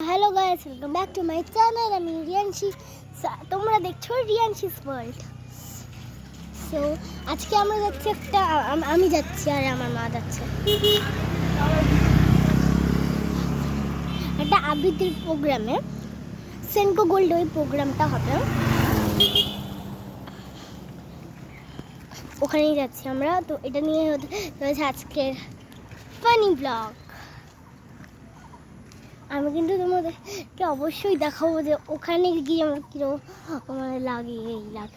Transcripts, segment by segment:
Hello guys, welcome back to my channel. আমি রিয়ানশি, তোমরা দেখছো রিয়ানশিস ওয়ার্ল্ড। সো আজকে আমরা যাচ্ছি আমি যাচ্ছি আর আমার মা যাচ্ছে একটা আবৃত্তির প্রোগ্রামে। সেনকো গোল্ড ওই প্রোগ্রামটা হবে, ওখানেই যাচ্ছি আমরা। তো এটা নিয়ে হচ্ছে আজকের ফানি ব্লগ। আমি কিন্তু তোমাদেরকে অবশ্যই দেখাবো যে ওখানে গিয়ে আমার কিরকম লাগে,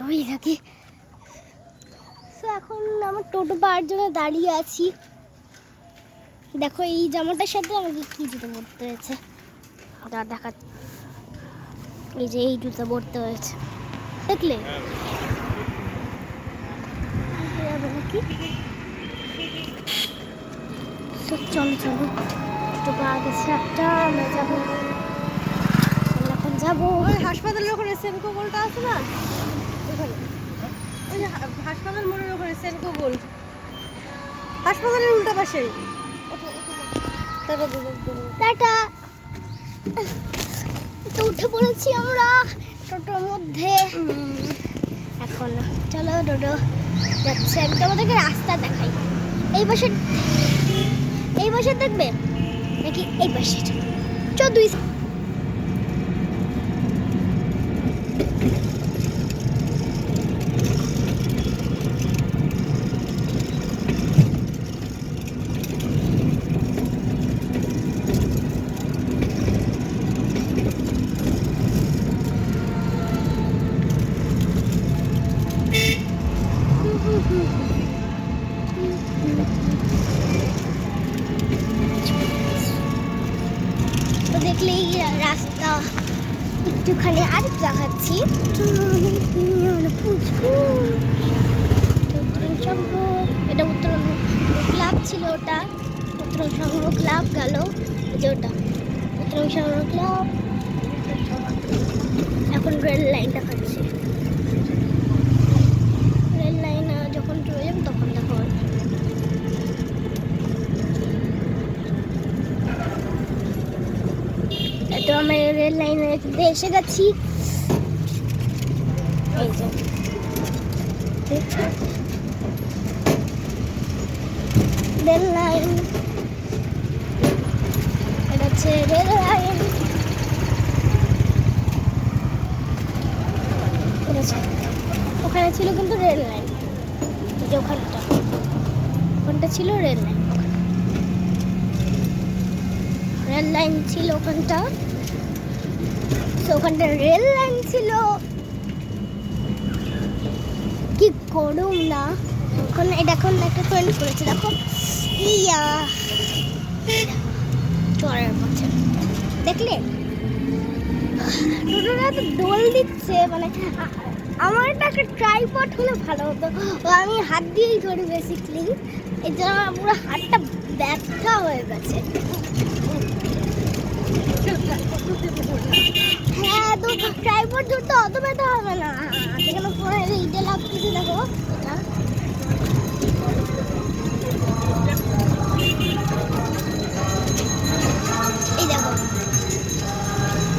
ওই লাগে। তো এখন আমার টোটো পাওয়ার জন্য দাঁড়িয়ে আছি। দেখো এই জামাটার সাথে আমাকে কি জুতো পরতে হয়েছে, দেখা এই যে এই জুতো পরতে হয়েছে, দেখলে নাকি? চলো চলো, টোটো পাওয়া গেছে একটা, আমরা যাবো, এখন যাবো। ওই হাসপাতালের ওখানে সেনকো গোলটা আছে না, ওখানে ওই যে হাসপাতাল মোড়ের ওখানে সেনকো গোল, হাসপাতালের উল্টা পাশে। টাটা। তো উঠে পড়েছি আমরা টোটোর মধ্যে। এখন চলো, টোটো যাচ্ছে। আমি তোমাদেরকে রাস্তা দেখাই। এই পাশে দেখবে নাকি এই পাশে? দুই তো দেখলেই রাস্তা একটুখানি আর দেখাচ্ছি। এটা উত্তরণ ক্লাব ছিল, ওটা উত্তরণ সংগ্রহ ক্লাব গেল, যে ওটা উত্তরণ সংগ্রহ ক্লাব। এখন রেল লাইন দেখাচ্ছি। রেল লাইন যখন চলে যাবে তখন দেখা হবে। তো আমরা রেল লাইনে এসে গেছি। এই যে রেল লাইন, এটা হচ্ছে রেল লাইন। ওখানে ছিল কিন্তু রেল লাইন, যে ওখানটা ছিল রেল লাইন। রেল লাইন ছিল ওখানটা, ওখানটা রেল লাইন ছিল। কি করুম না, এখন এটা এখন একটা ট্রেন করেছে, দেখো ইয়া চড়ার পথে, দেখলে টোটোটা তো দোল দিচ্ছে। মানে আমার একটা ট্রাইপড হলে ভালো হতো, আমি হাত দিয়েই ধরি বেসিকলি, এই জন্য আমার পুরো হাতটা ব্যথা হয়ে গেছে। হ্যাঁ, তো ট্রাইপড ধরতে অত ব্যথা হবে না, এখানে পরে এইটা লাগতেছে, দেখো এটা। এই দেখো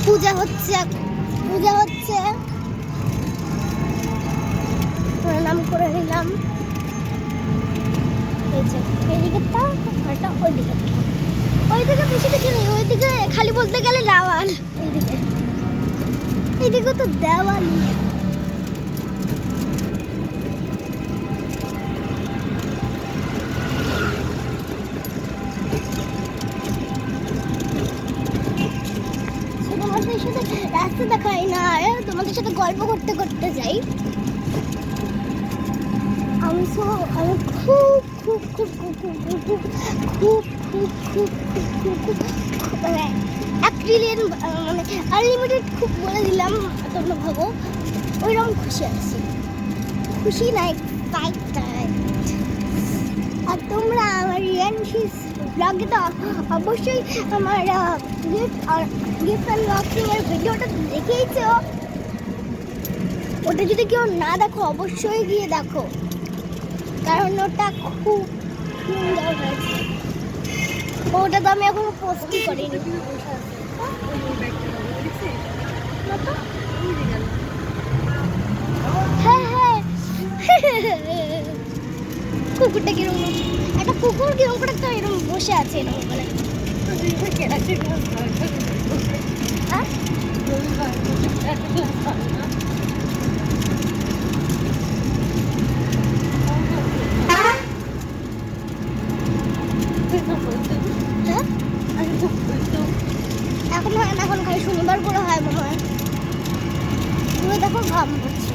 পূজা হচ্ছে, প্রণাম করে নিলাম। এই যে এইদিকেরটা, একটা ওইদিকে বেশি কিছু নেই, ওইদিকে খালি বলতে গেলে দেওয়াল। এইদিকে তো দেওয়াল। তোমাদের সাথে রাস্তা দেখাই না, তোমাদের সাথে গল্প করতে করতে যাই। আমি খুব খুব খুব খুব খুব খুব খুব খুব খুব খুব খুব মানে 1 ট্রিলিয়ন মানে আনলিমিটেড খুব বলে দিলাম, তোমরা ভাবো ওইরকম খুশি আছি। খুশি নাই আর তোমরা আমার রিয়ানশিস ব্লগে তো অবশ্যই আমার গিফট আনবক্সিং এর ভিডিওটা দেখেইছো। ওটা যদি কেউ না দেখো অবশ্যই গিয়ে দেখো, কারণ ওটা খুব সুন্দর হয়েছে। ওটা তো আমি এখনো পোস্টই করিনি। কুকুরটা কিরকম, একটা কুকুর কিরকম করে তো এরকম বসে আছে এরকম করে। হ্যাঁ হ্যাঁ এখন হয় না, এখন খালি শনিবার করে হয় মনে হয়। পুরো দেখো ঘাম পড়ছে।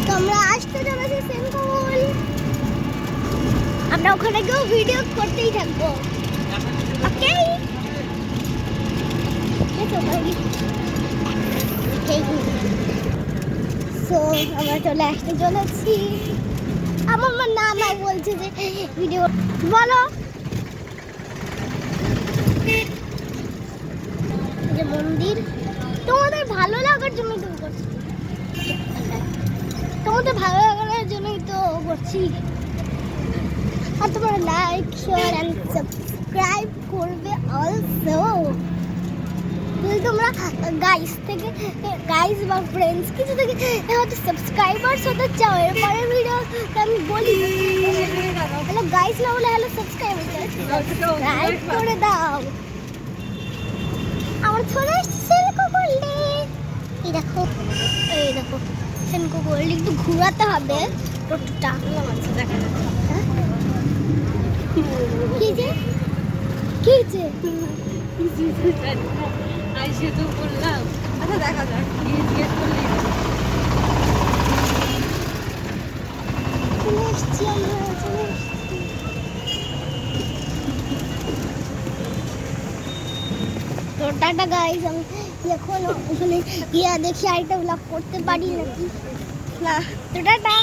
তো আমরা আসতে চলেছি সেনকোল, আমরা ওখানে গিয়েও ভিডিও করতেই থাকবো। ওকে সো আমরা চলে আসতে চলেছি। আমার মা না না বলছে যে ভিডিও বলো। যে মন্দির তোমাদের ভালো লাগার জন্যই তো করছি, তোমাদের ভালো লাগার জন্যই তো করছি। আর তোমরা লাইক শেয়ার এন্ড সাবস্ক্রাইব করবে অলসো। যদি তোমরা গাইস থেকে গাইস বা ফ্রেন্ডস কিছু থেকে হয়তো সাবস্ক্রাইবার্স হতে চাও, এরপরে ভিডিও আমি বলি হ্যালো গাইস না বলে হ্যালো সাবস্ক্রাইব করে দাও। আমার চলে আসছে সেনকো গোল্ডে। এই দেখো সেনকো গোল্ডে একটু ঘোরাতে হবে টোটোটা। কি যে আইসে তো বললাম আচ্ছা দেখা যাক জিজ্ঞেস করলি। চলে এসছি আমরা, চলে এসছি। তো টাটা গাইস, আমি এখন ওখানে গিয়ে দেখি আরেকটা ব্লগ করতে পারি নাকি। না তো টাটা।